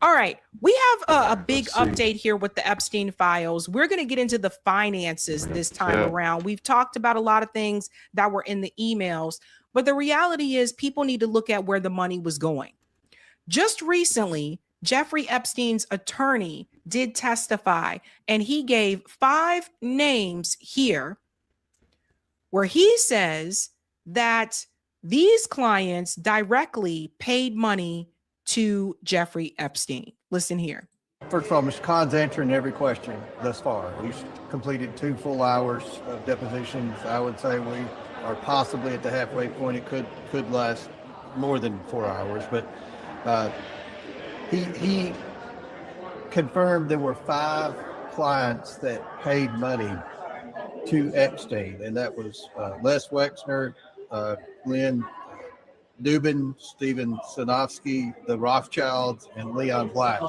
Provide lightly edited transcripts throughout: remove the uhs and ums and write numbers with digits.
All right. We have a big update here with the Epstein files. We're going to get into the finances this time around. We've talked about a lot of things that were in the emails, but the reality is people need to look at where the money was going. Just recently, Jeffrey Epstein's attorney did testify, and he gave 5 names here where he says that these clients directly paid money to Jeffrey Epstein. Listen here. First of all, Mr. Khan's answering every question thus far. We've completed 2 full hours of depositions. I would say we are possibly at the halfway point. It could last more than 4 hours, but he confirmed there were 5 clients that paid money to Epstein, and that was Les Wexner, Glenn Dubin, Steven Sinofsky, the Rothschilds, and Leon Black.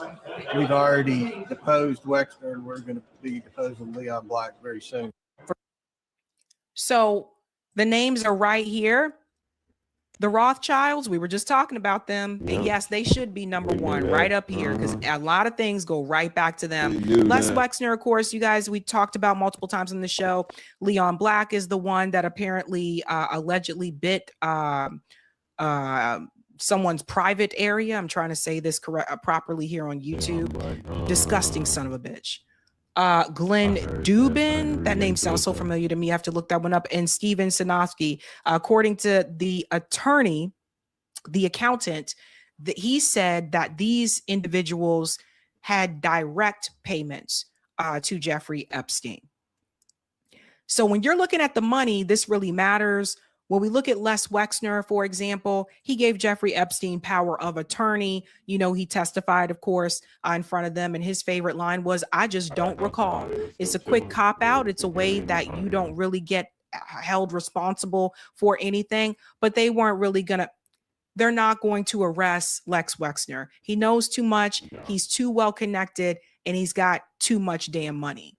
We've already deposed Wexner, and we're going to be deposing Leon Black very soon. So the names are right here. The Rothschilds, we were just talking about them. And yes, they should be number 1 right up here because a lot of things go right back to them. Les Wexner, of course, you guys, we talked about multiple times on the show. Leon Black is the one that apparently allegedly bit someone's private area. I'm trying to say this properly here on YouTube. Disgusting son of a bitch. Glenn Dubin, that name sounds so familiar to me. I have to look that one up. And Steven Sinofsky, according to the attorney, the accountant, he said that these individuals had direct payments to Jeffrey Epstein. So when you're looking at the money, this really matters. When we look at Les Wexner, for example, he gave Jeffrey Epstein power of attorney. You know, he testified, of course, in front of them. And his favorite line was, "I just don't recall." It's a quick cop out. It's a way that you don't really get held responsible for anything. But they weren't really they're not going to arrest Lex Wexner. He knows too much. He's too well connected, and he's got too much damn money.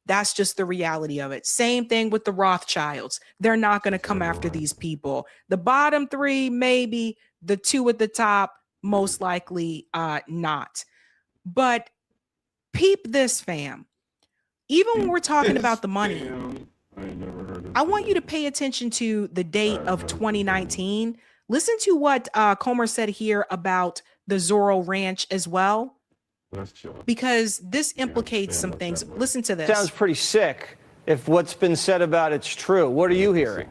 That's just the reality of it. Same thing with the Rothschilds. They're not going to come after these people. The bottom 3, maybe. The 2 at the top, most likely not. But peep this, fam. Even when we're talking about the money, I want you to pay attention to the date of 2019. Listen to what Comer said here about the Zorro Ranch as well, because this implicates some things. Listen to this. Sounds pretty sick if what's been said about it's true. What are you hearing?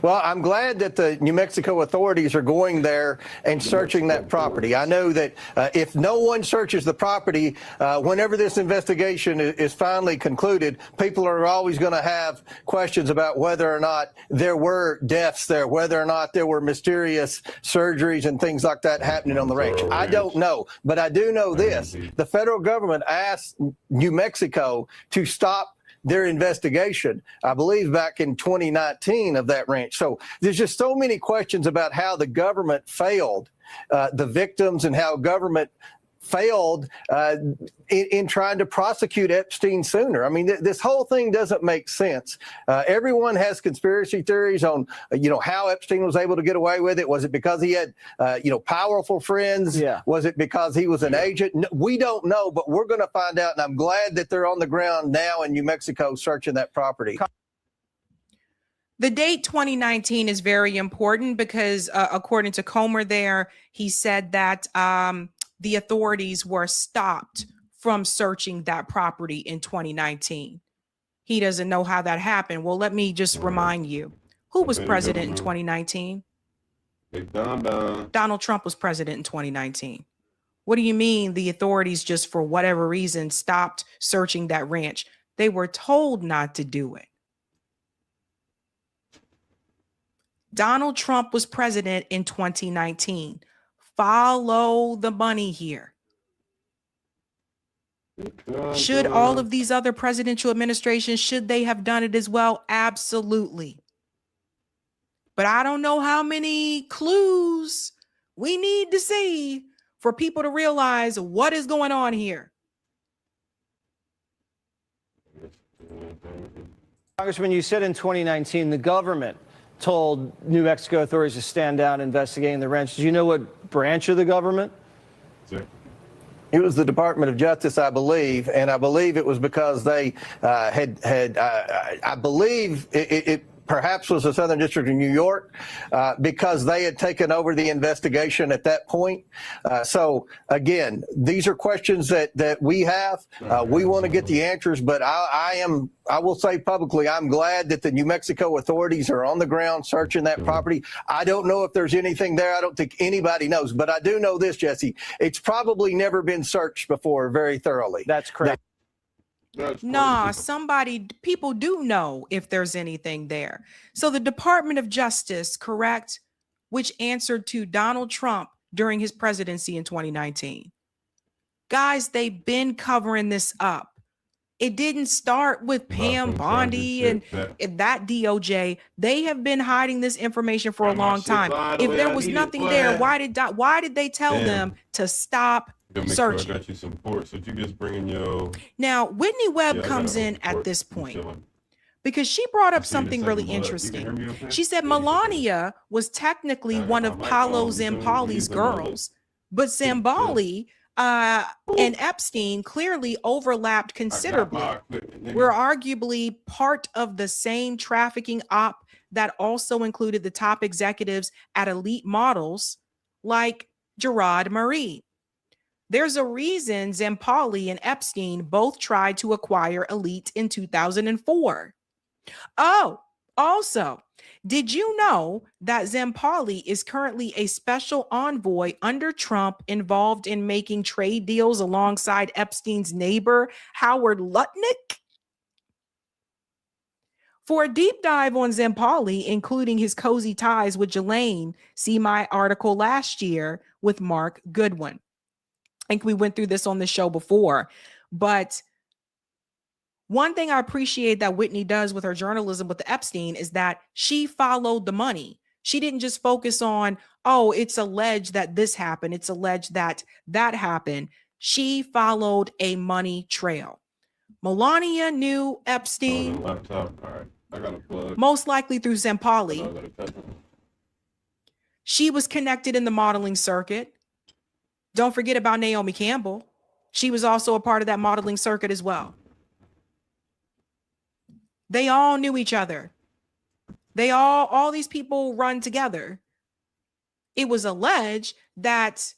Well, I'm glad that the New Mexico authorities are going there and searching that property. I know that if no one searches the property, whenever this investigation is finally concluded, people are always going to have questions about whether or not there were deaths there, whether or not there were mysterious surgeries and things like that happening on the ranch. I don't know, but I do know this. The federal government asked New Mexico to stop their investigation, I believe back in 2019, of that ranch. So there's just so many questions about how the government failed the victims and how government failed in trying to prosecute Epstein sooner. I mean, this whole thing doesn't make sense. Everyone has conspiracy theories on, how Epstein was able to get away with it. Was it because he had, powerful friends? Yeah. Was it because he was an agent? No, we don't know, but we're going to find out. And I'm glad that they're on the ground now in New Mexico searching that property. The date 2019 is very important because according to Comer there, he said that the authorities were stopped from searching that property in 2019. He doesn't know how that happened. Well, let me just remind you, who was president in 2019? Donald Trump was president in 2019. What do you mean the authorities just for whatever reason stopped searching that ranch? They were told not to do it. Donald Trump was president in 2019. Follow the money here. Should all of these other presidential administrations, should they have done it as well? Absolutely. But I don't know how many clues we need to see for people to realize what is going on here. Congressman, you said in 2019 the government told New Mexico authorities to stand down investigating the wrench. Do you know what branch of the government? It was the Department of Justice, I believe, and I believe it was because they I believe it perhaps was the Southern District of New York, because they had taken over the investigation at that point. So again, these are questions that we have. We want to get the answers, but I will say publicly, I'm glad that the New Mexico authorities are on the ground searching that property. I don't know if there's anything there. I don't think anybody knows, but I do know this, Jesse. It's probably never been searched before very thoroughly. That's correct. Nah, people do know if there's anything there. So the Department of Justice, correct, which answered to Donald Trump during his presidency in 2019. Guys, they've been covering this up. It didn't start with Pam Bondi and that DOJ. They have been hiding this information for a long time. If there was nothing there, why did they tell them to stop searching? I got you some ports, so you just bringing your. Now, Whitney Webb comes in at this point because she brought up something really interesting. She said Melania was technically one of Paolo Zampali's girls, but Zambali and Epstein clearly overlapped considerably. We're arguably part of the same trafficking op that also included the top executives at elite models like Gerard Marie. There's a reason Zampali and Epstein both tried to acquire Elite in 2004. Oh, also, did you know that Zampali is currently a special envoy under Trump involved in making trade deals alongside Epstein's neighbor, Howard Lutnick? For a deep dive on Zampali, including his cozy ties with Ghislaine, see my article last year with Mark Goodwin. I think we went through this on the show before, but one thing I appreciate that Whitney does with her journalism with the Epstein is that she followed the money. She didn't just focus on, oh, it's alleged that this happened. It's alleged that that happened. She followed a money trail. Melania knew Epstein, most likely through Zampali. She was connected in the modeling circuit. Don't forget about Naomi Campbell. She was also a part of that modeling circuit as well. They all knew each other. All these people run together. It was alleged that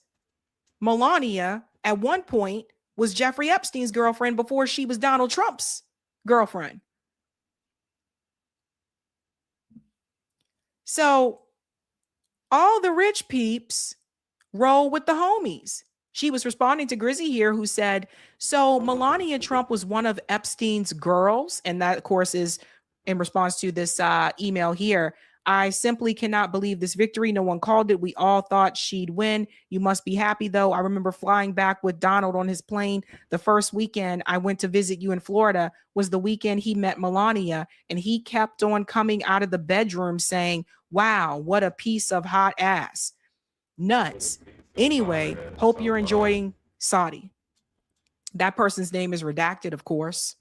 Melania at one point was Jeffrey Epstein's girlfriend before she was Donald Trump's girlfriend. So all the rich peeps roll with the homies. She was responding to Grizzy here, who said, so Melania Trump was one of Epstein's girls. And that, of course, is in response to this email here. I simply cannot believe this victory. No one called it. We all thought she'd win. You must be happy, though. I remember flying back with Donald on his plane. The first weekend I went to visit you in Florida was the weekend he met Melania. And he kept on coming out of the bedroom saying, wow, what a piece of hot ass. Nuts. Anyway, hope you're enjoying Saudi. That person's name is redacted, of course.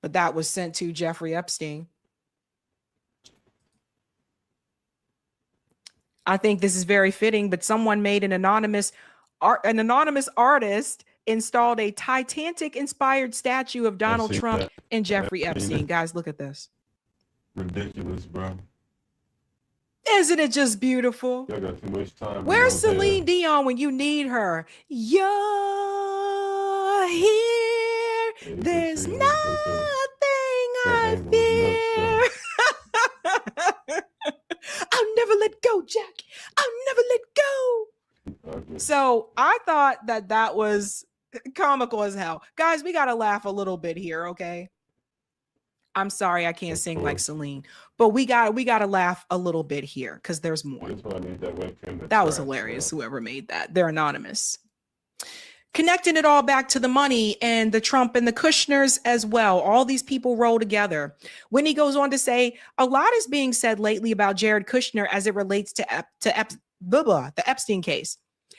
But that was sent to Jeffrey Epstein. I think this is very fitting, but someone made an anonymous artist installed a Titanic-inspired statue of Donald Trump and Jeffrey Epstein. Guys, look at this. Ridiculous, bro. Isn't it just beautiful? Y'all got too much time. Where's Celine Dion when you need her? You're here. There's nothing I fear. I'll never let go, Jack. I'll never let go. So I thought that was comical as hell. Guys, we got to laugh a little bit here, okay? I'm sorry I can't sing like Celine, but we got to laugh a little bit here because there's more. That was hilarious, whoever made that. They're anonymous. Connecting it all back to the money and the Trump and the Kushners as well. All these people roll together. Whitney goes on to say, a lot is being said lately about Jared Kushner as it relates to the Epstein case.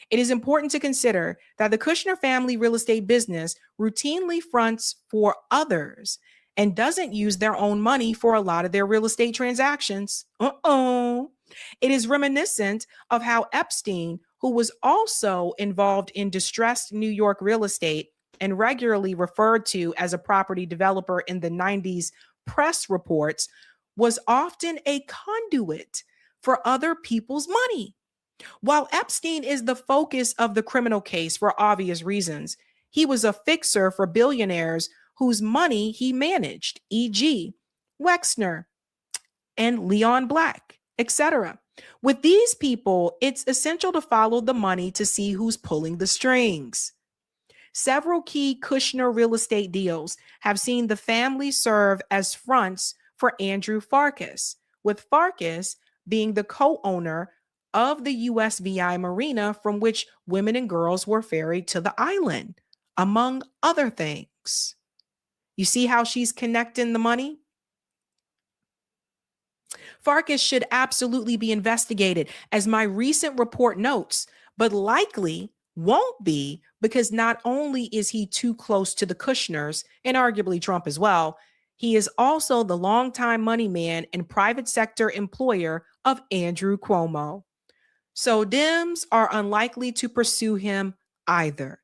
It is important to consider that the Kushner family real estate business routinely fronts for others and doesn't use their own money for a lot of their real estate transactions. It is reminiscent of how Epstein, who was also involved in distressed New York real estate and regularly referred to as a property developer in the 90s press reports, was often a conduit for other people's money. While Epstein is the focus of the criminal case for obvious reasons, he was a fixer for billionaires whose money he managed, e.g., Wexner and Leon Black, etc. With these people, it's essential to follow the money to see who's pulling the strings. Several key Kushner real estate deals have seen the family serve as fronts for Andrew Farkas, with Farkas being the co-owner of the USVI Marina from which women and girls were ferried to the island, among other things. You see how she's connecting the money? Farkas should absolutely be investigated, as my recent report notes, but likely won't be because not only is he too close to the Kushners, and arguably Trump as well, he is also the longtime money man and private sector employer of Andrew Cuomo. So Dems are unlikely to pursue him either.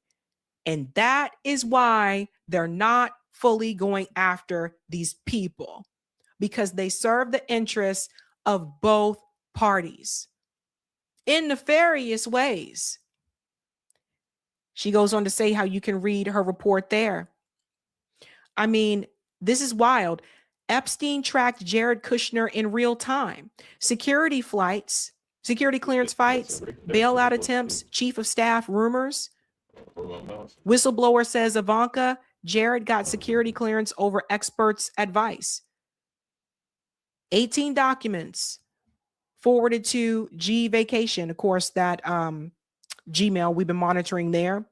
And that is why they're not fully going after these people, because they serve the interests of both parties in nefarious ways. She goes on to say how you can read her report there. I mean, this is wild. Epstein tracked Jared Kushner in real time. Security clearance fights, bailout attempts, chief of staff rumors. Whistleblower says Ivanka, Jared got security clearance over experts' advice. 18 documents forwarded to G Vacation, of course, that Gmail we've been monitoring there.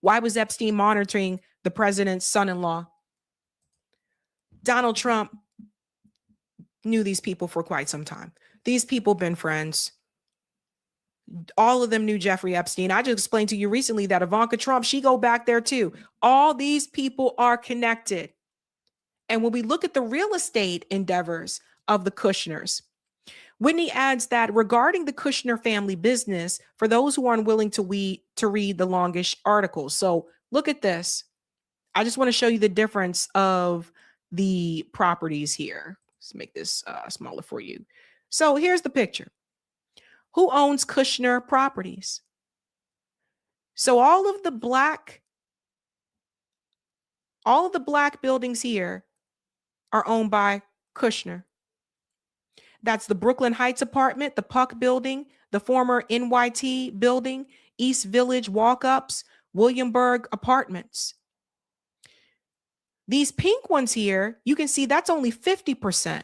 Why was Epstein monitoring the president's son-in-law? Donald Trump knew these people for quite some time. These people been friends. All of them knew Jeffrey Epstein. I just explained to you recently that Ivanka Trump, she go back there too. All these people are connected. And when we look at the real estate endeavors of the Kushners, Whitney adds that regarding the Kushner family business, for those who are unwilling to read the longish article. So look at this. I just want to show you the difference of the properties here. Let's make this smaller for you. So here's the picture. Who owns Kushner properties? So all of the black buildings here are owned by Kushner. That's the Brooklyn Heights apartment, the Puck building, the former NYT building, East Village walk-ups, Williamsburg apartments. These pink ones here, you can see that's only 50%.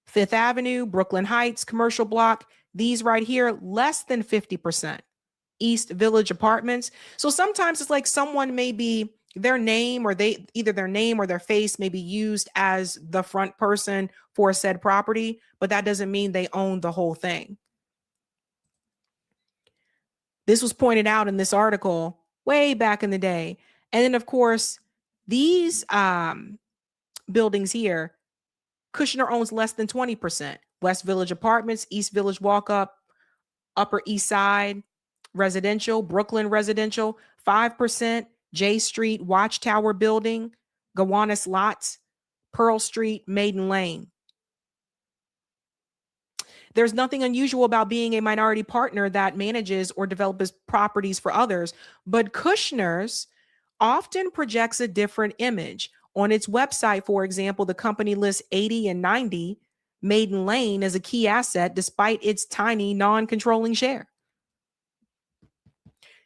Fifth Avenue, Brooklyn Heights, commercial block, these right here, less than 50%. East Village apartments. So sometimes it's like someone may be their name or either their name or their face may be used as the front person for said property, but that doesn't mean they own the whole thing. This was pointed out in this article way back in the day. And then of course, these buildings here, Kushner owns less than 20%. West Village Apartments, East Village Walk-Up, Upper East Side Residential, Brooklyn Residential, 5%, J Street Watchtower Building, Gowanus Lots, Pearl Street, Maiden Lane. There's nothing unusual about being a minority partner that manages or develops properties for others, but Kushner's often projects a different image. On its website, for example, the company lists 80 and 90 Maiden Lane as a key asset despite its tiny non-controlling share.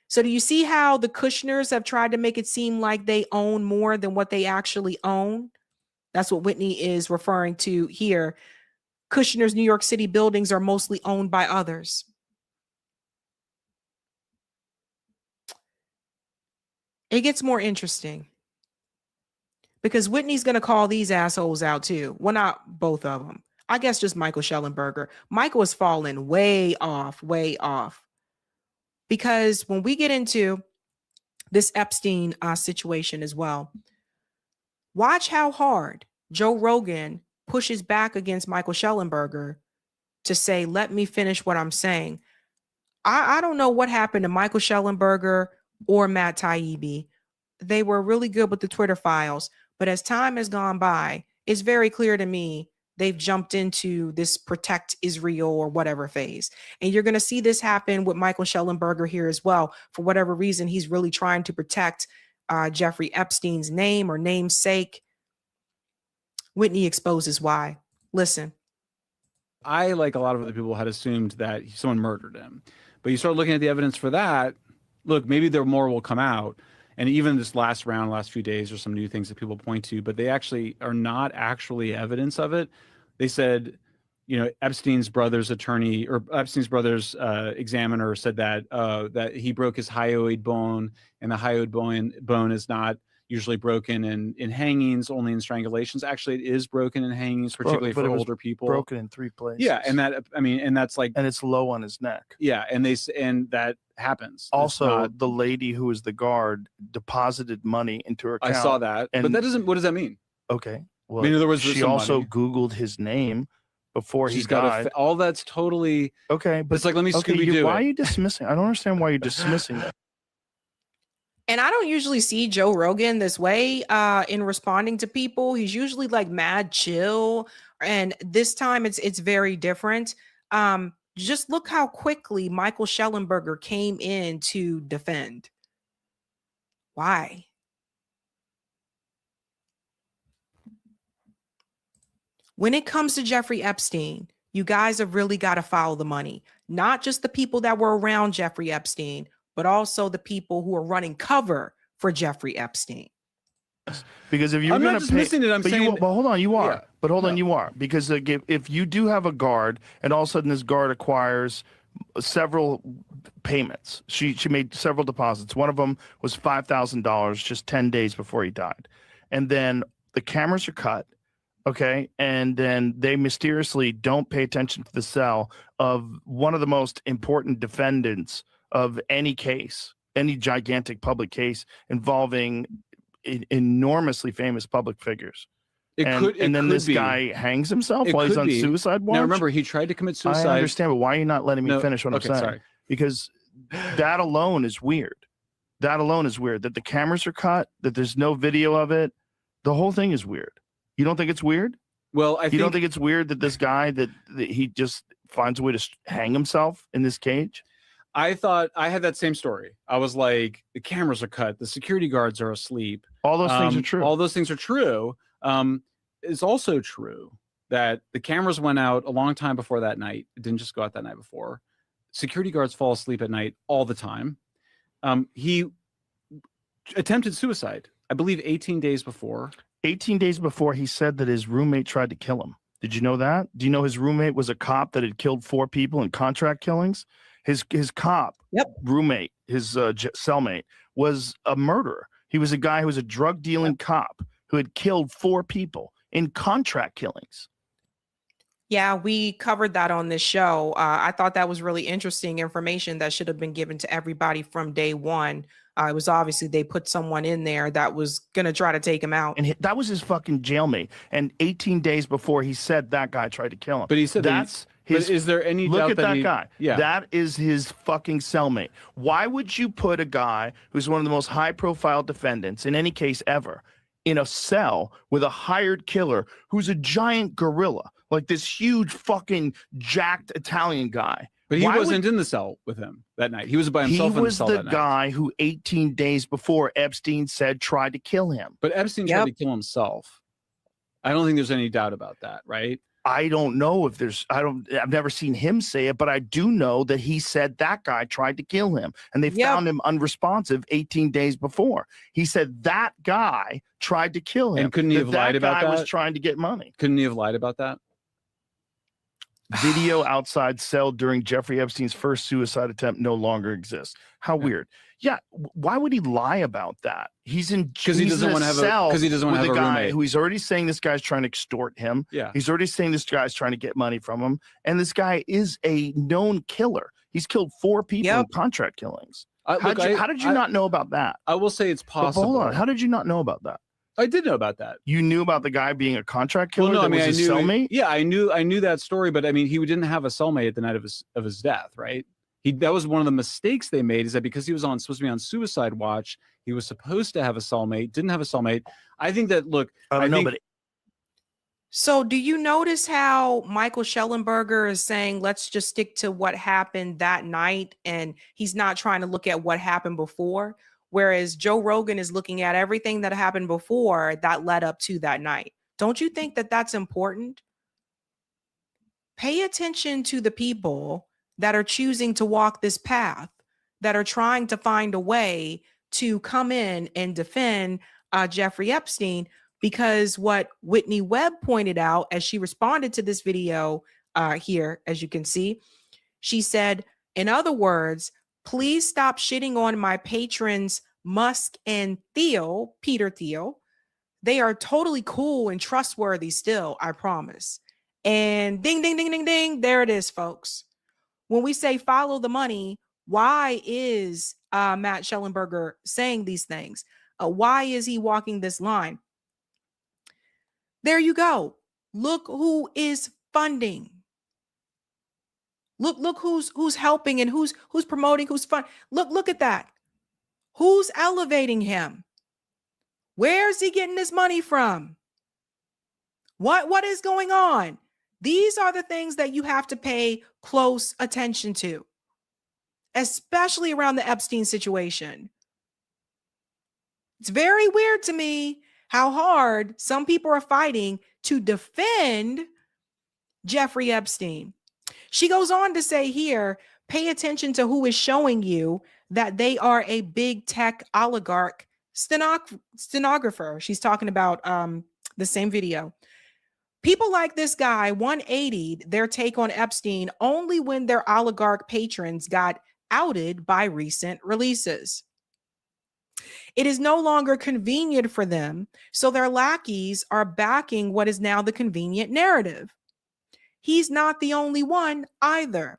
So do you see how the Kushners have tried to make it seem like they own more than what they actually own? That's what Whitney is referring to here. Kushner's New York City buildings are mostly owned by others. It gets more interesting because Whitney's going to call these assholes out too. Well, not both of them. I guess just Michael Schellenberger. Michael has fallen way off. Because when we get into this Epstein situation as well, Watch how hard Joe Rogan pushes back against Michael Schellenberger to say, let me finish what I'm saying. I don't know what happened to Michael Schellenberger or Matt Taibbi. They were really good with the Twitter files, but as time has gone by, it's very clear to me they've jumped into this protect Israel or whatever phase. And you're going to see this happen with Michael Schellenberger here as well. For whatever reason, he's really trying to protect Jeffrey Epstein's name or namesake. Whitney exposes why. Listen. I, like a lot of other people, had assumed that someone murdered him. But you start looking at the evidence for that. Look, maybe there more will come out. And even this last few days, there's some new things that people point to, but they actually are not actually evidence of it. They said, Epstein's brother's attorney or Epstein's brother's examiner said that he broke his hyoid bone, and the hyoid bone is not usually broken in hangings, only in strangulations. Actually, it is broken in hangings, particularly for older people. Broken in 3 places. Yeah, and that's like, and it's low on his neck. Yeah, and that happens. Also, the lady who was the guard deposited money into her account. I saw that, but that doesn't. What does that mean? Okay, well, in other words, she also Googled his name before he died. All that's totally okay, but it's like, let me Scooby-Doo. Why are you dismissing? I don't understand why you're dismissing that. And I don't usually see Joe Rogan this way in responding to people. He's usually like mad chill. And this time it's very different. Just look how quickly Michael Schellenberger came in to defend. Why? When it comes to Jeffrey Epstein, you guys have really got to follow the money. Not just the people that were around Jeffrey Epstein, but also the people who are running cover for Jeffrey Epstein. Because if you're going to pay, missing it, I'm saying, but hold on, you are. Yeah. But hold on, you are. Because if you do have a guard, and all of a sudden this guard acquires several payments, she made several deposits. One of them was $5,000 just 10 days before he died, and then the cameras are cut. Okay, and then they mysteriously don't pay attention to the cell of one of the most important defendants of any case, any gigantic public case involving enormously famous public figures. And then this guy hangs himself while he's on suicide watch. Now remember, he tried to commit suicide. I understand, but why are you not letting me finish what I'm saying? Sorry. Because that alone is weird. That alone is weird. That the cameras are cut, that there's no video of it. The whole thing is weird. You don't think it's weird? Well, you don't think it's weird that this guy that he just finds a way to hang himself in this cage? I thought I had that same story. I was like, the cameras are cut, the security guards are asleep. All those things are true. All those things are true. It's also true that the cameras went out a long time before that night. It didn't just go out that night before. Security guards fall asleep at night all the time. He attempted suicide, I believe, 18 days before. 18 days before, he said that his roommate tried to kill him. Did you know that? Do you know his roommate was a cop that had killed 4 people in contract killings? His cop roommate, his cellmate, was a murderer. He was a guy who was a drug dealing cop who had killed 4 people in contract killings. Yeah, we covered that on this show. I thought that was really interesting information that should have been given to everybody from day one. It was obviously they put someone in there that was going to try to take him out. And that was his fucking jailmate. And 18 days before, he said that guy tried to kill him. But he said that's his. But is there any look doubt at that guy? Yeah. That is his fucking cellmate. Why would you put a guy who's one of the most high-profile defendants in any case ever in a cell with a hired killer who's a giant gorilla, like this huge fucking jacked Italian guy? But he wasn't in the cell with him that night. He was by himself in the cell that night. He was the guy who 18 days before Epstein said tried to kill him. But Epstein tried to kill himself. I don't think there's any doubt about that, right? I don't know if there's, I've never seen him say it, but I do know that he said that guy tried to kill him and they found him unresponsive 18 days before. He said that guy tried to kill him. And couldn't he have lied about that? That guy was trying to get money. Couldn't he have lied about that? Video outside cell during Jeffrey Epstein's first suicide attempt no longer exists. How weird. Yeah, why would he lie about that? He's in because he doesn't want to have a roommate who he's already saying this guy's trying to extort him. Yeah, he's already saying this guy's trying to get money from him, and this guy is a known killer. He's killed 4 people in contract killings. How did you not know about that? I will say it's possible. But hold on, how did you not know about that? I did know about that. You knew about the guy being a contract killer? Well, no, I that mean, was his cellmate? Yeah, I knew that story, but I mean, he didn't have a cellmate at the night of his death, right? That was one of the mistakes they made, is that because he was supposed to be on suicide watch, he was supposed to have a cellmate, didn't have a cellmate. I think that, look, I don't know, but So do you notice how Michael Schellenberger is saying, let's just stick to what happened that night, and he's not trying to look at what happened before, whereas Joe Rogan is looking at everything that happened before that led up to that night. Don't you think that that's important? Pay attention to the people that are choosing to walk this path, that are trying to find a way to come in and defend Jeffrey Epstein, because what Whitney Webb pointed out as she responded to this video here, as you can see, she said, in other words, please stop shitting on my patrons, Musk and Thiel, Peter Thiel. They are totally cool and trustworthy still, I promise. And ding, ding, ding, ding, ding. There it is, folks. When we say follow the money, why is Matt Schellenberger saying these things? Why is he walking this line? There you go. Look who is funding. Look who's helping and who's promoting, who's fun. Look at that. Who's elevating him? Where's he getting his money from? What is going on? These are the things that you have to pay close attention to, especially around the Epstein situation. It's very weird to me how hard some people are fighting to defend Jeffrey Epstein. She goes on to say here, pay attention to who is showing you that they are a big tech oligarch stenographer. She's talking about the same video. People like this guy 180'd their take on Epstein only when their oligarch patrons got outed by recent releases. It is no longer convenient for them, so their lackeys are backing what is now the convenient narrative. He's not the only one either.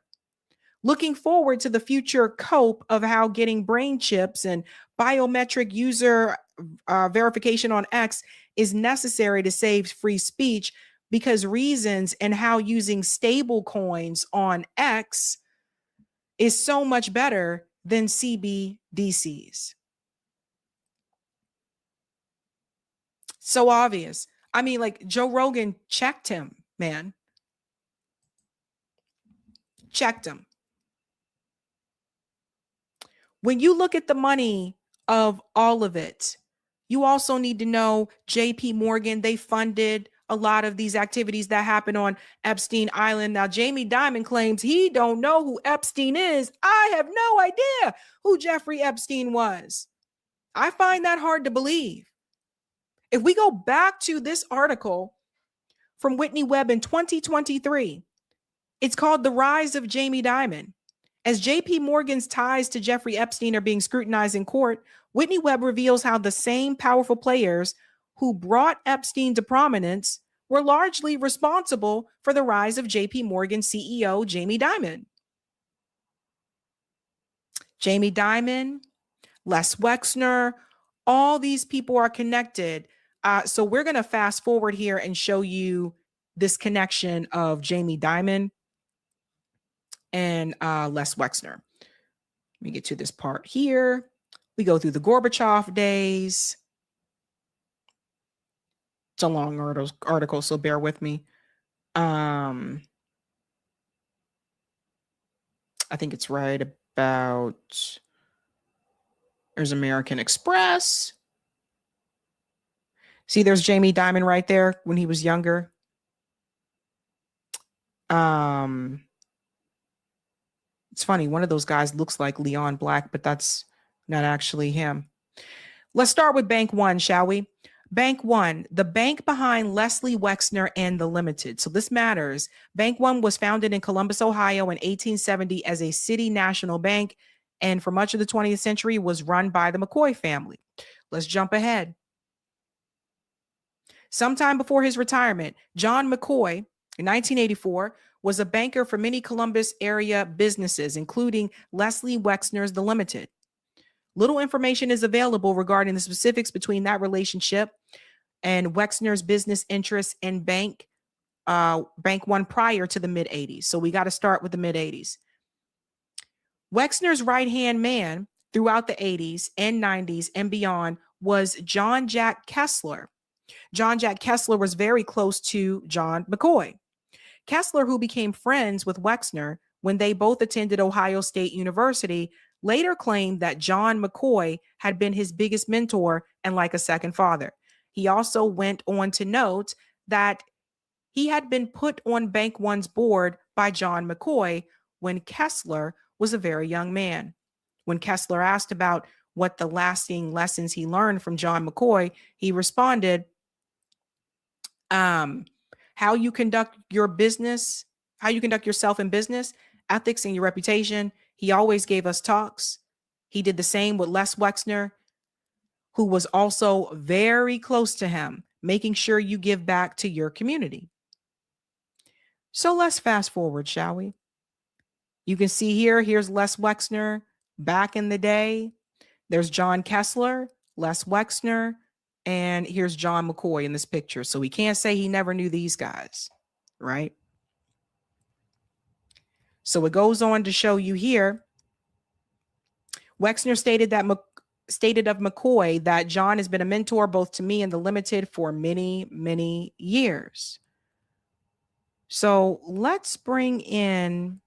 Looking forward to the future cope of how getting brain chips and biometric user verification on X is necessary to save free speech, because reasons and how using stable coins on X is so much better than CBDCs. So obvious. I mean, like, Joe Rogan checked him, man. Checked him. When you look at the money of all of it, you also need to know JP Morgan, they funded a lot of these activities that happen on Epstein Island. Now, Jamie Dimon claims he don't know who Epstein is. I have no idea who Jeffrey Epstein was. I find that hard to believe. If we go back to this article from Whitney Webb in 2023, it's called The Rise of Jamie Dimon. As JP Morgan's ties to Jeffrey Epstein are being scrutinized in court, Whitney Webb reveals how the same powerful players who brought Epstein to prominence were largely responsible for the rise of JP Morgan CEO Jamie Dimon. Jamie Dimon, Les Wexner, all these people are connected. So we're going to fast forward here and show you this connection of Jamie Dimon and Les Wexner. Let me get to this part here. We go through the Gorbachev days. It's a long article, so bear with me. I think it's right about, there's American Express. See, there's Jamie Dimon right there when he was younger. It's funny, one of those guys looks like Leon Black, but that's not actually him. Let's start with Bank One, shall we? Bank One, the bank behind Leslie Wexner and the Limited. So this matters. Bank One was founded in Columbus, Ohio in 1870 as a city national bank, and for much of the 20th century was run by the McCoy family. Let's jump ahead. Sometime before his retirement, John McCoy, in 1984, was a banker for many Columbus area businesses, including Leslie Wexner's The Limited. Little information is available regarding the specifics between that relationship, and Wexner's business interests in Bank One prior to the mid 80s. So we got to start with the mid 80s. Wexner's right-hand man throughout the 80s and 90s and beyond was John Jack Kessler. John Jack Kessler was very close to John McCoy. Kessler, who became friends with Wexner when they both attended Ohio State University, later claimed that John McCoy had been his biggest mentor and like a second father. He also went on to note that he had been put on Bank One's board by John McCoy when Kessler was a very young man. When Kessler asked about what the lasting lessons he learned from John McCoy, he responded, how you conduct your business, how you conduct yourself in business, ethics, and your reputation. He always gave us talks. He did the same with Les Wexner, who was also very close to him, making sure you give back to your community. So let's fast forward, shall we? You can see here's Les Wexner back in the day. There's John Kessler, Les Wexner, and here's John McCoy in this picture. So we can't say he never knew these guys, right? So it goes on to show you here. Wexner stated of McCoy that John has been a mentor both to me and the Limited for many, many years. So let's bring in.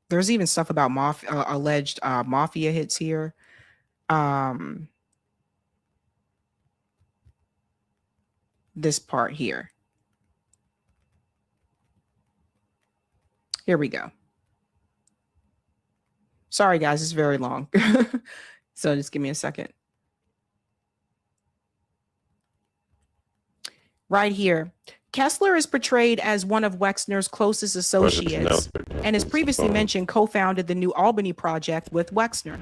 There's even stuff about alleged mafia hits here. This part here. Here we go. Sorry, guys, it's very long. So just give me a second. Right here. Kessler is portrayed as one of Wexner's closest associates and, as previously mentioned, co-founded the New Albany Project with Wexner.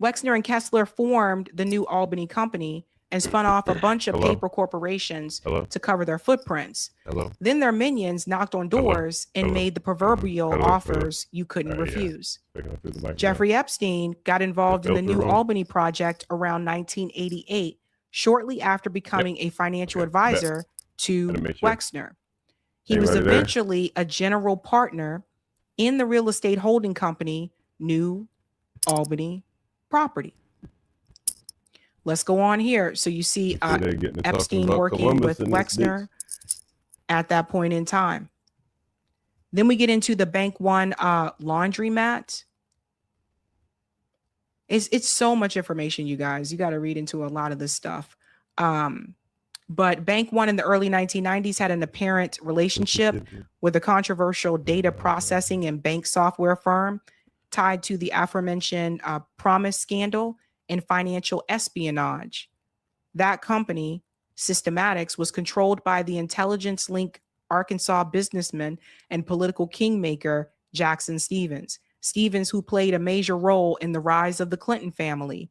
Wexner and Kessler formed the New Albany Company and spun off a bunch of paper corporations to cover their footprints. Then their minions knocked on doors and made the proverbial offers you couldn't refuse. Jeffrey Epstein got involved in the New Albany Project around 1988, shortly after becoming a financial advisor to Wexner. He was eventually a general partner in the real estate holding company, New Albany Property. Let's go on here. So you see Epstein working with Wexner at that point in time. Then we get into the Bank One laundromat. It's so much information, you guys. You got to read into a lot of this stuff. But Bank One in the early 1990s had an apparent relationship with a controversial data processing and bank software firm tied to the aforementioned Promise scandal and financial espionage. That company, Systematics, was controlled by the intelligence-linked Arkansas businessman and political kingmaker Jackson Stevens. Stevens, who played a major role in the rise of the Clinton family,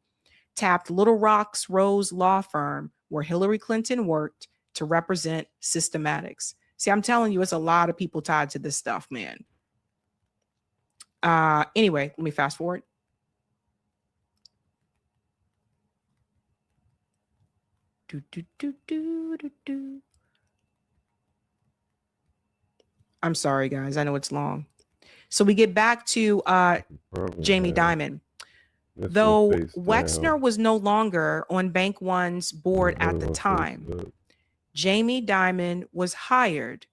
tapped Little Rock's Rose law firm where Hillary Clinton worked to represent Systematics. See, I'm telling you, it's a lot of people tied to this stuff, man. Anyway, let me fast forward. I'm sorry, guys. I know it's long. So we get back to Jamie Dimon. Though Wexner was no longer on Bank One's board at the time, Jamie Dimon was hired.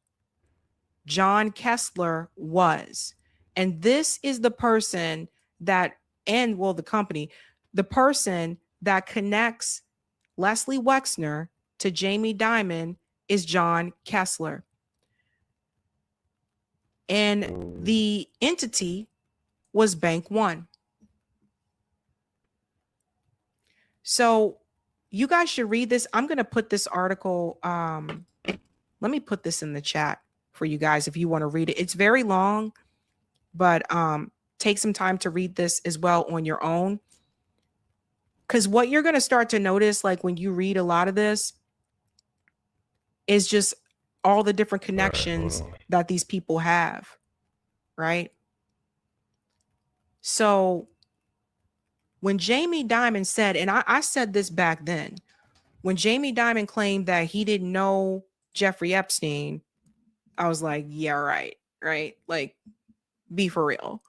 John Kessler was. And this is the person that, the company, the person that connects Leslie Wexner to Jamie Dimon is John Kessler. And the entity was Bank One. So you guys should read this. I'm going to put this article. Let me put this in the chat for you guys if you want to read it. It's very long, but take some time to read this as well on your own. Because what you're going to start to notice, like when you read a lot of this, is just all the different connections that these people have, right? So When Jamie Dimon said, and I said this back then, when Jamie Dimon claimed that he didn't know Jeffrey Epstein, I was like, yeah, right. Like, be for real.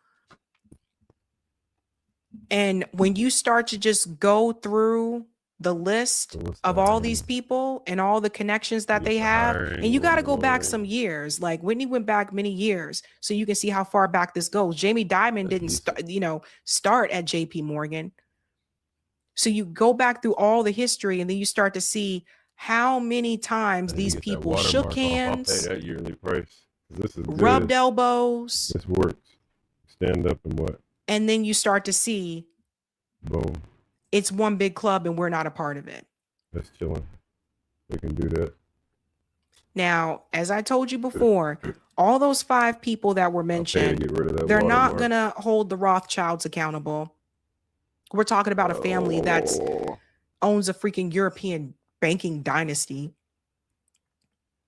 And when you start to just go through the list of all these people and all the connections that they have, and you got to go back some years. Like Whitney went back many years, so you can see how far back this goes. Jamie Dimon didn't start at JP Morgan. So you go back through all the history, and then you start to see how many times these people shook hands, That yearly price. This is rubbed good. elbows, This works. Stand up and what? and then you start to see Boom. it's one big club and we're not a part of it. That's chilling. We can do that. Now, as I told you before, all those 5 people that were I'll pay to mentioned, get rid of that they're not watermark. going to hold the Rothschilds accountable. We're talking about a family that's owns a freaking European banking dynasty.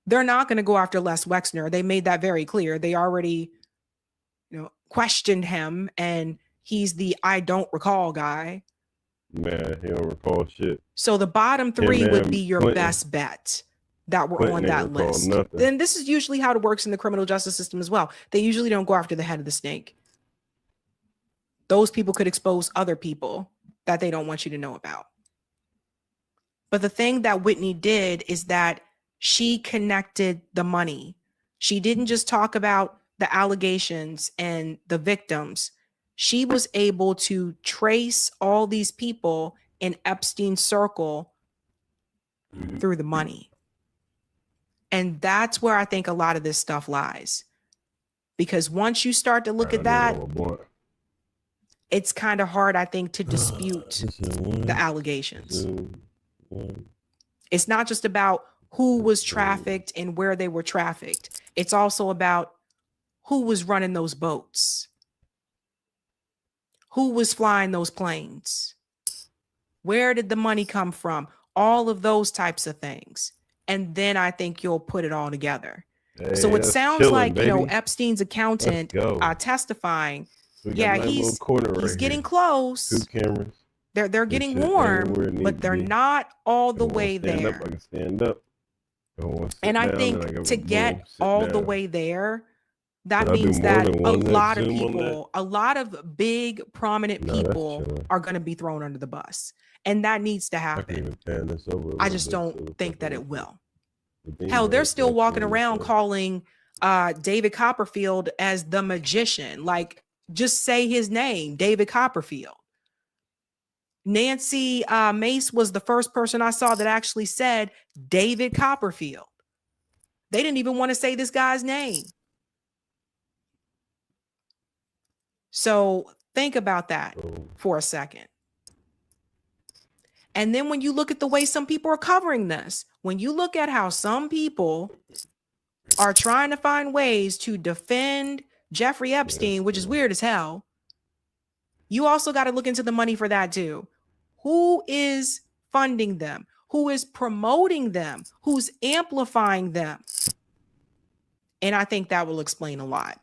They're not going to go after Les Wexner. They made that very clear. They already, questioned him, and he's the I don't recall guy. Man, he don't recall shit. So the bottom 3 man, would be your Clinton. best bet that were Clinton on ain't that recall list. nothing. Then this is usually how it works in the criminal justice system as well. They usually don't go after the head of the snake. Those people could expose other people that they don't want you to know about. But the thing that Whitney did is that she connected the money. She didn't just talk about the allegations and the victims. She was able to trace all these people in Epstein's circle through the money. And that's where I think a lot of this stuff lies. Because once you start to look at that, it's kind of hard, I think, to dispute the allegations. It's not just about who was trafficked and where they were trafficked. It's also about who was running those boats, who was flying those planes, where did the money come from, all of those types of things. And then I think you'll put it all together. Hey, So it that's sounds chilling, like, baby. Epstein's accountant Let's go. testifying. We got Yeah, a nice little corner he's right getting here. close. 2 cameras. They're This getting shit ain't warm, where it need but to they're be. not all the If I wanna way stand there. Up, I can stand up. If I wanna sit And I down, think then I can to boom, get sit all the down. way there, that Should I do means more that than a one net lot of zoom on that? people, a lot of big prominent No, that's people chilling. are going to be thrown under the bus. And that needs to I can happen. even pan this over a I little just bit don't so it's think up that a it little will. bit. But Hell, then, they're it's still like walking really around fun. calling David Copperfield as the magician. Like, just say his name, David Copperfield. Nancy Mace was the first person I saw that actually said David Copperfield. They didn't even want to say this guy's name. So think about that for a second. And then when you look at the way some people are covering this, when you look at how some people are trying to find ways to defend Jeffrey Epstein, which is weird as hell, you also got to look into the money for that too. Who is funding them? Who is promoting them? Who's amplifying them? And I think that will explain a lot.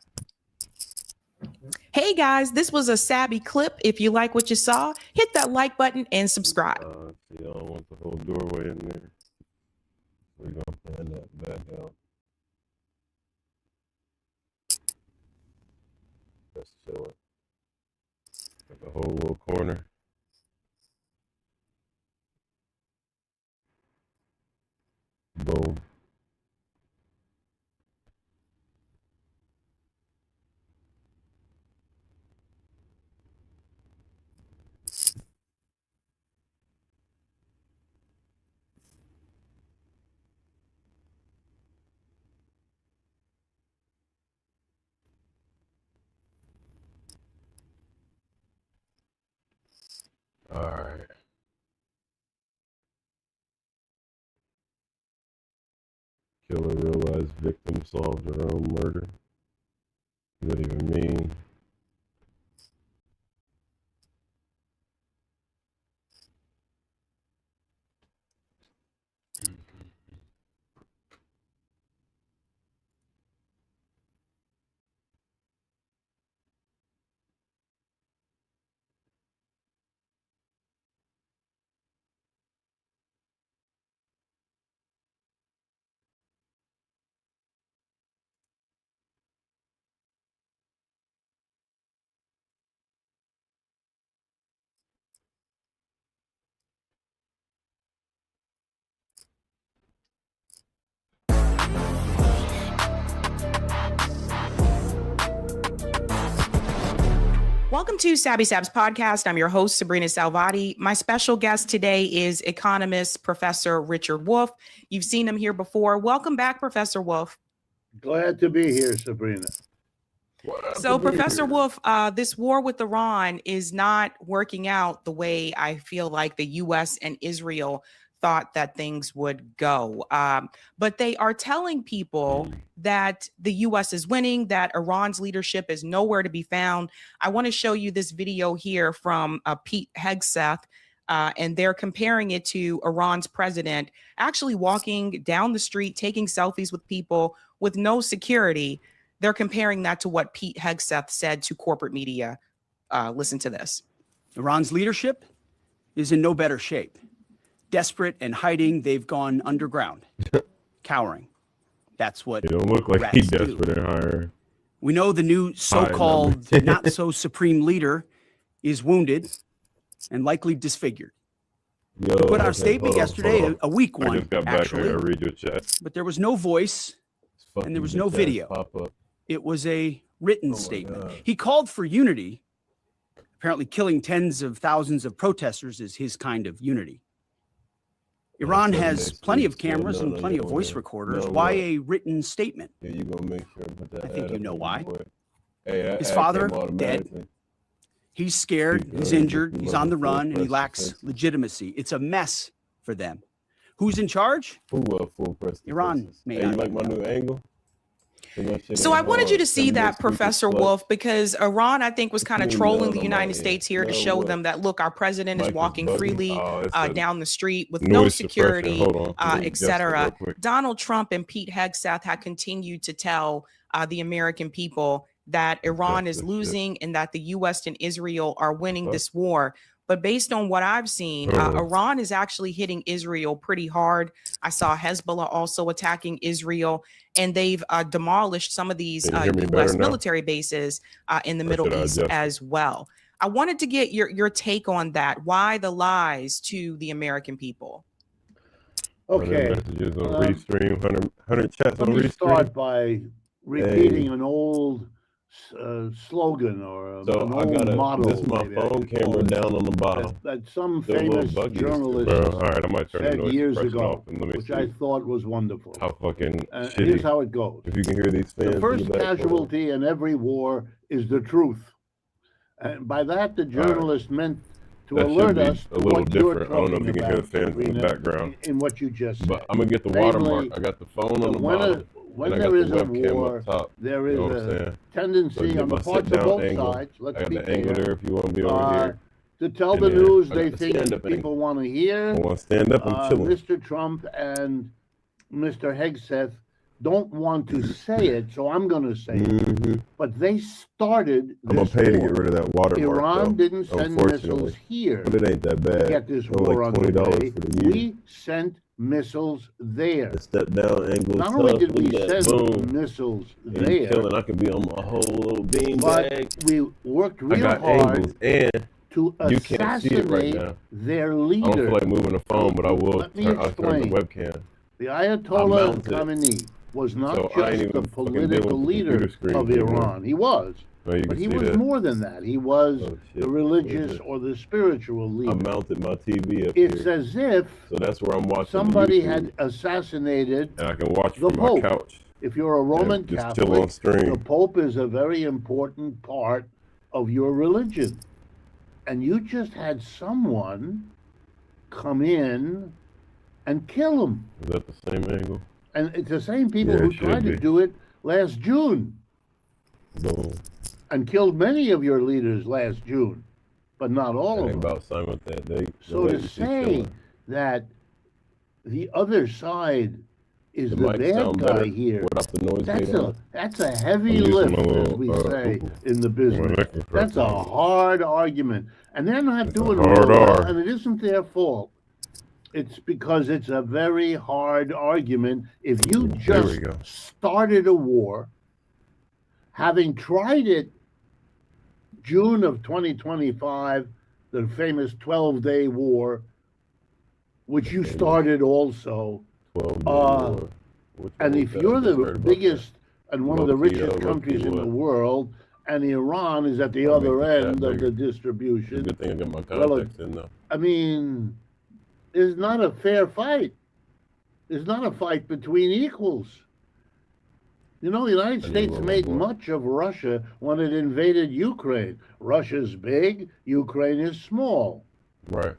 Hey guys, this was a savvy clip. If you like what you saw, hit that like button and subscribe. See, I don't want the whole doorway in there. We're gonna pan that back out. That's chilling. Got the whole little corner. Boom. All right. Killer realized victim solved her own murder. What do you mean? Welcome to Sabby Sab's podcast. I'm your host, Sabrina Salvati. My special guest today is economist Professor Richard Wolff. You've seen him here before. Welcome back, Professor Wolff. Glad to be here, Sabrina. So, Professor Wolff, this war with Iran is not working out the way I feel like the U.S. and Israel thought that things would go. But they are telling people that the U.S. is winning, that Iran's leadership is nowhere to be found. I want to show you this video here from Pete Hegseth, and they're comparing it to Iran's president actually walking down the street, taking selfies with people with no security. They're comparing that to what Pete Hegseth said to corporate media. Listen to this. Iran's leadership is in no better shape. Desperate and hiding, they've gone underground, cowering. That's what It don't look like rats he's do. desperate and higher. We know the new so-called not so supreme leader is wounded and likely disfigured. Yo, We put out a okay, statement hold on, yesterday, hold on. a weak I one, just got back. I actually, gotta read your chat. but there was no voice and there was no video. Pop up. It was a written Oh my statement. God. He called for unity. Apparently killing tens of thousands of protesters is his kind of unity. Iran so has next plenty week, of cameras so and no, plenty you of don't voice wanna- recorders. no, Why what? a written statement? Yeah, you gonna make sure. Put that I think ad you up know real why. quick. Hey, that His ad father, came automatically. He's scared, Keep he's going, injured, keep he's on the looking for run, and he press lacks defense. legitimacy. It's a mess for them. Who's in charge? Full press. Iran defenses. may Hey, you not like my know. new angle? So I wanted you to see that, Professor Wolff, because Iran, I think, was kind of trolling the United States here to show them that, look, our president is walking freely down the street with no security, et cetera. Donald Trump and Pete Hegseth had continued to tell the American people that Iran is losing and that the U.S. and Israel are winning this war. But based on what I've seen, Iran is actually hitting Israel pretty hard. I saw Hezbollah also attacking Israel, and they've demolished some of these U.S. military bases in the Middle East as well. I wanted to get your take on that. Why the lies to the American people? Okay. Messages on Restream, 100 chats Let on me Restream. start by repeating an old slogan or So an I old got motto. this is my maybe I phone could call camera it, down on the bottom. that some They're a little famous buggy, journalist bro. All right, I might turn the said noise years suppression ago, off and let me which see I thought was wonderful. how fucking Here's shitty. how it goes. If you can hear these fans, The in first the back, hold on. casualty in every war is the truth. And by that, the journalist meant to That should alert be us a to little what you're different. I don't know if talking you can hear the about, fans in the Sabrina, background. in what you just But said. I'm gonna get the Namely, watermark. I got the phone on the when bottom. when and I there got is the a webcam war, up top. there You is know what I'm a saying? So tendency get on the my parts of sit-down both angle. sides, I let's got be the angle clear, there if you want to be over here. to tell And the then news I they got the think stand-up angle. people want to hear. I want to stand up. I'm chilling. Mr. Trump and Mr. Hegseth don't want to say it, so I'm going to say it. But they started I'm gonna this pay to war. get rid of that watermark. Iran though, didn't send missiles unfortunately. here But it ain't that to bad. get this Only war like $20 underway. for the year. We sent missiles there. The step down angle. Not is only tough. did we Look at that. send Boom. missiles And you there, killing. I could be on my whole little bean but bag. we worked I real got hard angles and to you can't see it right assassinate now. their I don't leader. feel like moving the phone, but I will. Let me I'll turn the explain. webcam. The I Ayatollah mounted. Khamenei was not So I ain't just the even fucking political dealing with the leader computer screen of anymore. Iran. He was. No, you But can he see was that. more than that. He was Oh, shit. the religious Okay. or the spiritual I leader. mounted my TV up It's here, as if so that's where I'm watching. somebody YouTube, had assassinated, and I can watch the from Pope. my couch. if you're a Roman just chill on Catholic, stream. the Pope is a very important part of your religion. And you just had someone come in and kill him. Is that the same angle? And it's the same people Yeah, who it should tried to be. do it last June Boom. and killed many of your leaders last June, but not all It ain't of them. about Simon that day. So to say that the other side is It the might bad sound guy better here, without the noise that's gate on. a heavy I'm using lift, my as little, we say Google. in the business. Electric That's a person. hard argument, and they're not It's a doing hard real well, R. and it isn't their fault. It's because it's a very hard argument. If you There just we go. started a war, having tried it June of 2025, the famous 12-day war, which you started also, 12 Uh, Which and one if was you're that? I just the heard about biggest and one of the Low-key, richest low-key countries in the what? world, and Iran is at the I'll other make the chat end of the bigger. distribution. Good thing I got my Well, contacts in though. I mean, it's not a fair fight. It's not a fight between equals. You know, the United States made much of Russia when it invaded Ukraine. Russia's big, Ukraine is small. Right.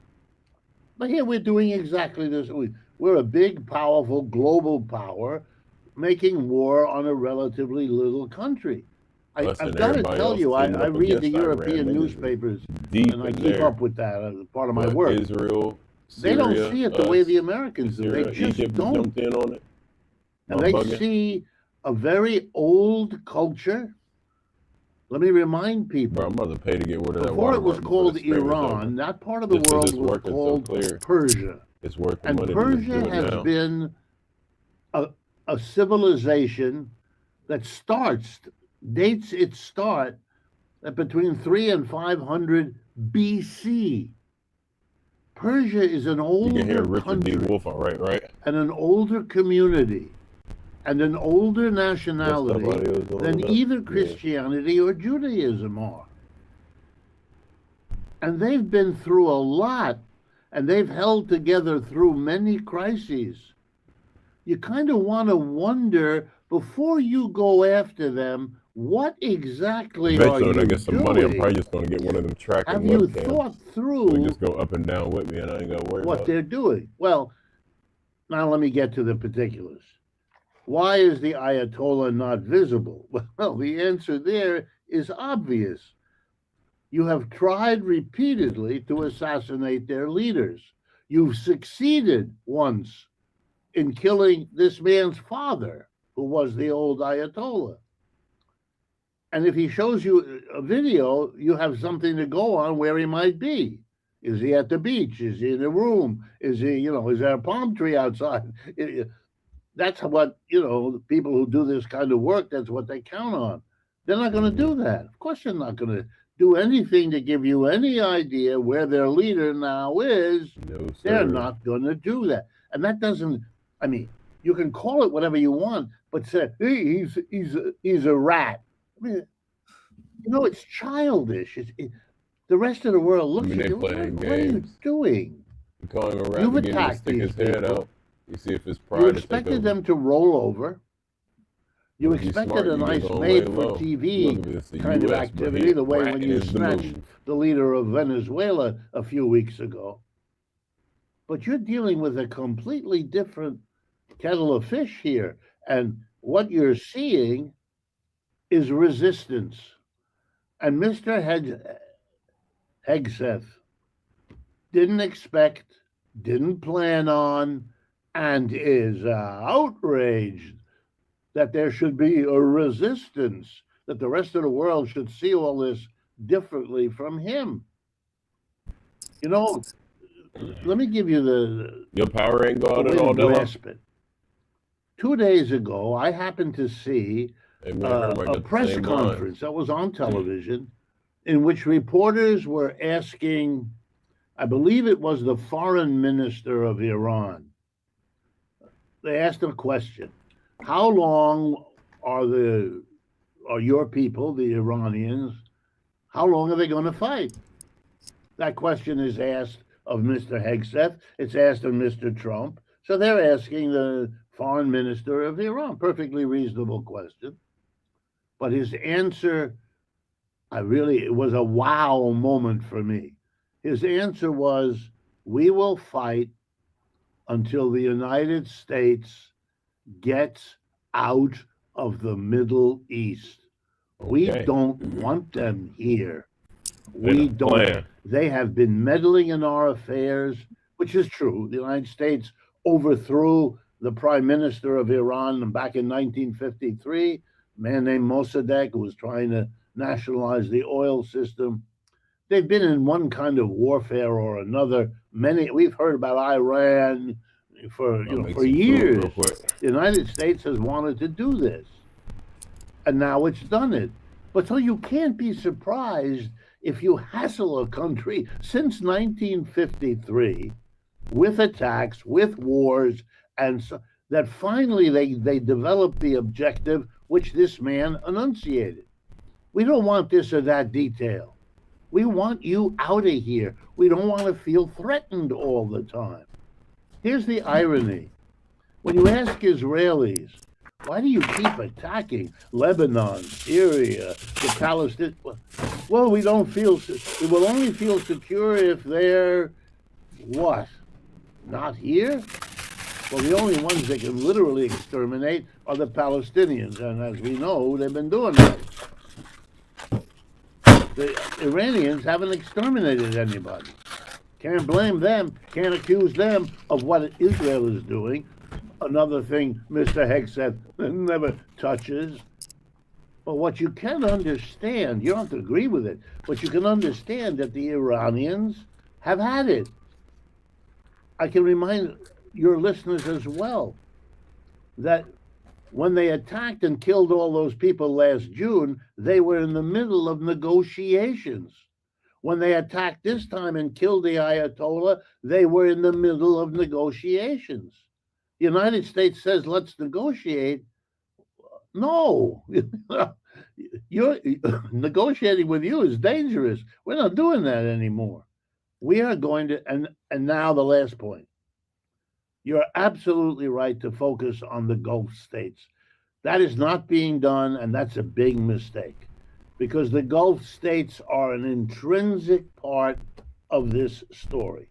But here we're doing exactly this. We're a big, powerful global power making war on a relatively little country. Less I've than got to everybody tell else you, I teaming up read the against Iran. European Niggas is newspapers deep and I in keep there. up with that as part of my But work. Israel, They don't Syria, see it the way us, the Americans do. They Syria, just Egypt don't. jumped in on it. And I'm they bugging. see a very old culture. Let me remind people, Bro, I'm about to pay to get rid of that before it was watermark called before this payment's Iran, over. that part of the Just 'cause world it's was working so called clear. Persia. It's worth the And money to just Persia do it has now. been a civilization that dates its start at between 300 and 500 BC. Persia is an You can hear older Richard D. country Wolf, all right, right? and an older community and an older nationality audio is than on either enough. Yeah. Christianity or Judaism are. And they've been through a lot, and they've held together through many crises. You kind of want to wonder, before you go after them, what exactly are Eventually, you when I get some money, I'm doing? probably just going to get one of them tracking Have you webcams. thought So through they just go up and down with me, and I ain't got to worry what about it. they're doing? Well, now let me get to the particulars. Why is the Ayatollah not visible? Well, the answer there is obvious. You have tried repeatedly to assassinate their leaders. You've succeeded once in killing this man's father, who was the old Ayatollah. And if he shows you a video, you have something to go on where he might be. Is he at the beach? Is he in a room? Is he, is there a palm tree outside? That's what, the people who do this kind of work, that's what they count on. They're not going to do that. Of course, they're not going to do anything to give you any idea where their leader now is. No, They're sir. not going to do that. And that doesn't, you can call it whatever you want, but say, hey, he's a rat. It's childish. The rest of the world looks they at you. playing What are you games. doing? You call him a rat, You've you get him to attacked stick his these head people. out. You see if his You pride is expected them to roll over. You If you're expected smart, a you nice just gonna lay low. made-for-TV Look, it's the kind of US, but activity, he the way when ratting you is the snatched move. the leader of Venezuela a few weeks ago. But you're dealing with a completely different kettle of fish here. And what you're seeing is resistance. And Mr. Hegseth didn't expect, didn't plan on, and is outraged that there should be a resistance, that the rest of the world should see all this differently from him. Let me give you Your power ain't the go out way at all, to Dilla. grasp it. 2 days ago, I happened to see Hey, man, everybody got a the press same mind. conference that was on television in which reporters were asking, I believe it was the foreign minister of Iran. They asked him a question. How long are your people, the Iranians, how long are they going to fight? That question is asked of Mr. Hegseth. It's asked of Mr. Trump. So they're asking the foreign minister of Iran. Perfectly reasonable question. But his answer, it was a wow moment for me. His answer was, we will fight until the United States gets out of the Middle East. We Okay. don't want them here. Been We a don't. plan. They have been meddling in our affairs, which is true. The United States overthrew the prime minister of Iran back in 1953, a man named Mossadegh, who was trying to nationalize the oil system. They've been in one kind of warfare or another. We've heard about Iran for I'll make for some food years. real quick. The United States has wanted to do this, and now it's done it. But so you can't be surprised if you hassle a country since 1953 with attacks, with wars, and so that finally they developed the objective which this man enunciated. We don't want this or that detail. We want you out of here. We don't want to feel threatened all the time. Here's the irony. When you ask Israelis, why do you keep attacking Lebanon, Syria, the Palestinians? Well, we don't feel, we will only feel secure if they're, what, not here? Well, the only ones they can literally exterminate are the Palestinians, and as we know, they've been doing that. The Iranians haven't exterminated anybody. Can't blame them, can't accuse them of what Israel is doing. Another thing Mr. Hegseth never touches. But what you can understand, you don't have to agree with it, but you can understand that the Iranians have had it. I can remind your listeners as well that when they attacked and killed all those people last June, they were in the middle of negotiations. When they attacked this time and killed the Ayatollah, they were in the middle of negotiations. The United States says, let's negotiate. No, you're negotiating with you is dangerous. We're not doing that anymore. We are going to, and now the last point. You're absolutely right to focus on the Gulf states. That is not being done, and that's a big mistake, because the Gulf states are an intrinsic part of this story.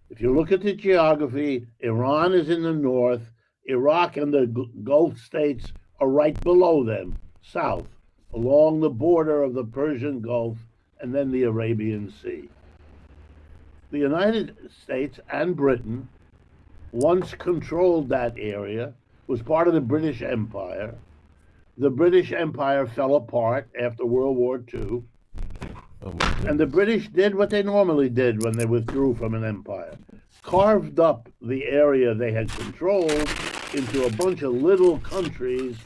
If you look at the geography, Iran is in the north, Iraq and the Gulf states are right below them, south, along the border of the Persian Gulf and then the Arabian Sea. The United States and Britain once controlled that area, was part of the British Empire. The British Empire fell apart after World War II. And the British did what they normally did when they withdrew from an empire. Carved up the area they had controlled into a bunch of little countries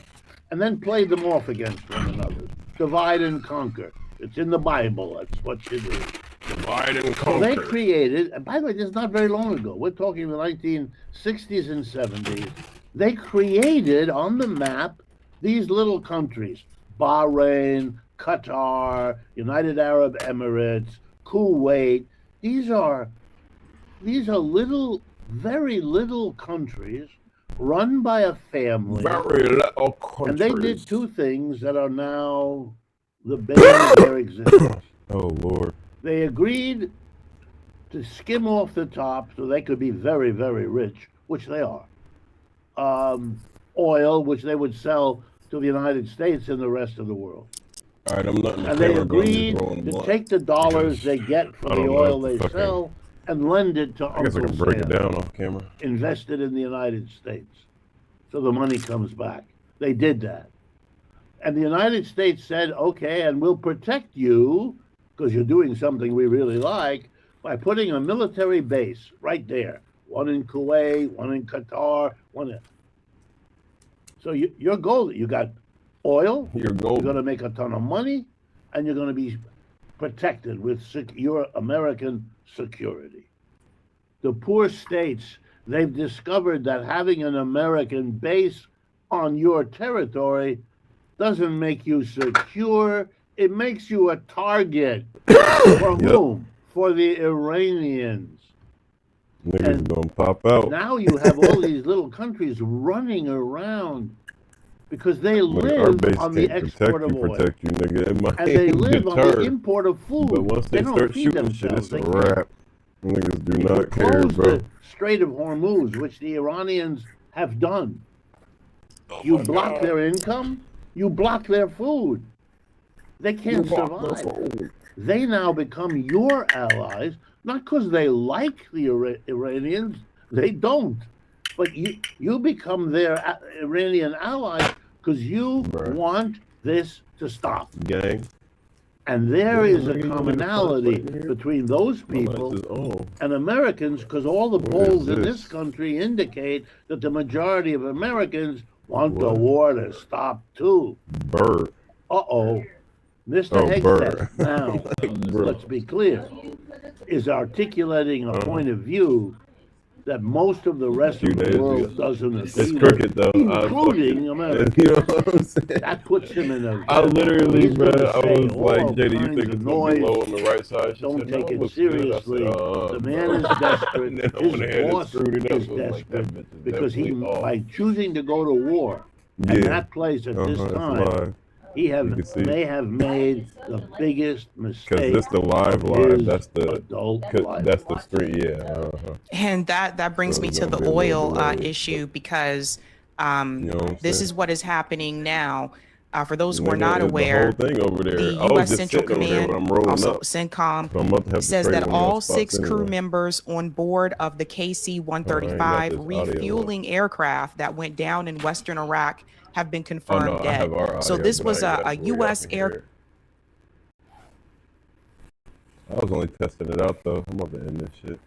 and then played them off against one another. Divide and conquer. It's in the Bible. That's what you do. Divide and So they conquer. created, and by the way, this is not very long ago. We're talking the 1960s and 70s. They created on the map these little countries: Bahrain, Qatar, United Arab Emirates, Kuwait. These are little, very little countries run by a family. Very little countries. And they did two things that are now the bane of their existence. Oh, Lord. They agreed to skim off the top so they could be very, very rich, which they are. Oil, which they would sell to the United States and the rest of the world. All right, I'm letting the And they camera go. I'm just agreed rolling to blunt. take the dollars they get I from the don't know oil if they fucking- sell and lend it to I guess I Uncle can break it Sam, down off camera. invested in the United States. So the money comes back. They did that. And the United States said, okay, and we'll protect you, because you're doing something we really like, by putting a military base right there. One in Kuwait, one in Qatar, one in... So your goal, you got oil, You're you're golden. going to make a ton of money, and you're going to be protected with your American security. The poor states, they've discovered that having an American base on your territory doesn't make you secure. It makes you a target. For whom? For the Iranians. Niggas and gonna pop out. Now you have all these little countries running around because they Look, our live base on the can't export of oil. protect you, nigga. It might And they live on the deter. import of food. But once they don't start feed shooting shit, themselves. it's a They can't. wrap. Niggas do If you not care, close bro. the Strait of Hormuz, which the Iranians have done. You block their income, you block their food. They can't survive. They now become your allies, not because they like the Iranians, they don't. But you become their Iranian allies because you Bruh. want this to stop. Gang. And there Yeah, is a nigga, commonality nigga, fuck between those My lights people is on. and Americans, because all the What polls is in this? this country indicate that the majority of Americans want the What? war to stop too. Bird. Uh-oh. Mr. Oh, Hegseth bird. now, Bro. let's be clear, is articulating a Uh-huh. point of view that most of the rest few of the days world ago. doesn't It's agree crooked though. with, including America. You know what I'm saying? That puts him in a. I literally, he's man, gonna I say was all like, JD, you kinds think of it's gonna be noise. low on the right side? She Don't said, take no, it looks good. I said, seriously. The man is and desperate. then I went ahead His and boss screwed it up. is I was like, that desperate bitch is because he, definitely off. by choosing to go to war, and Yeah. that place at this It's time, live. he can see. may have made the biggest Cause mistake. this the live. his That's the adult life. that's the street. Yeah. And that brings So me it's to the gonna be a little oil delayed. issue, because You know what I'm this saying? is what is happening now. For those who are Nigga, not it's aware, the whole thing over there. the I was U.S. just Central sitting over there Command, when I'm rolling also up. CENTCOM, So I'm about to have to says trade that one of all those spots 6 crew anyway. members on board of the KC-135 got this audio refueling aircraft that went down in Western Iraq have been Oh confirmed no, I have dead. our So audio, this but I was ain't a got it where y'all U.S. can hear air. it. I was only testing it out though. I'm about to end this shit.